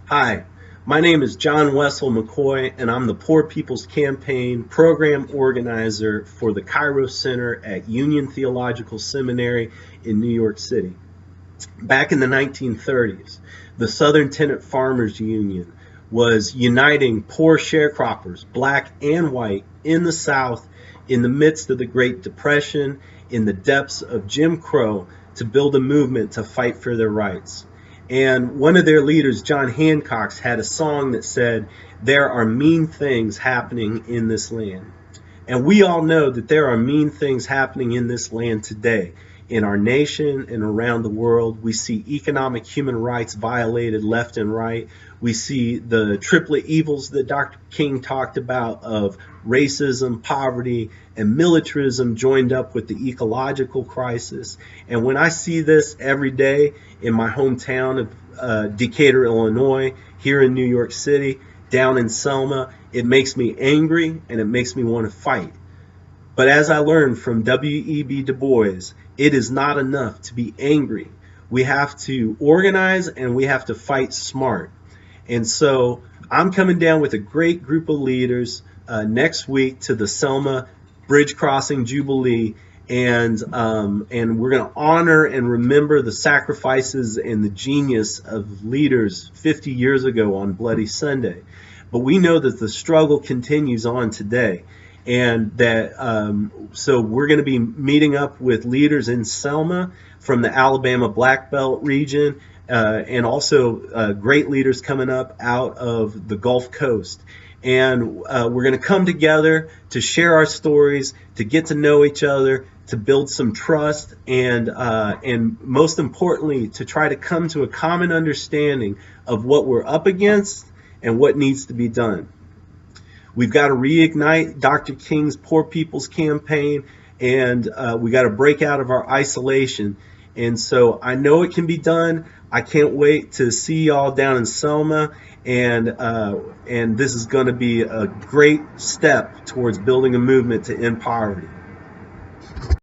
Hi, my name is John Wessel-McCoy, and I'm the Poor People's Campaign Program Organizer for the Kairos Center at Union Theological Seminary in New York City. Back in the 1930s, the Southern Tenant Farmers Union was uniting poor sharecroppers, black and white, in the South in the midst of the Great Depression, in the depths of Jim Crow, to build a movement to fight for their rights. And one of their leaders, John Hancock, had a song that said, "There are mean things happening in this land." And we all know that there are mean things happening in this land today. In our nation and around the world, we see economic human rights violated left and right. We see the triplet evils that Dr. King talked about of racism, poverty, and militarism joined up with the ecological crisis. And when I see this every day in my hometown of Decatur, Illinois, here in New York City, down in Selma, it makes me angry and it makes me want to fight. But as I learned from W.E.B. Du Bois, it is not enough to be angry. We have to organize and we have to fight smart. And so I'm coming down with a great group of leaders next week to the Selma Bridge Crossing Jubilee, and we're going to honor and remember the sacrifices and the genius of leaders 50 years ago on Bloody Sunday. But we know that the struggle continues on today. And that so we're going to be meeting up with leaders in Selma from the Alabama Black Belt region, and also great leaders coming up out of the Gulf Coast. And we're going to come together to share our stories, to get to know each other, to build some trust, and most importantly, to try to come to a common understanding of what we're up against and what needs to be done. We've got to reignite Dr. King's Poor People's Campaign, and we got to break out of our isolation. And so I know it can be done. I can't wait to see y'all down in Selma, and this is going to be a great step towards building a movement to end poverty.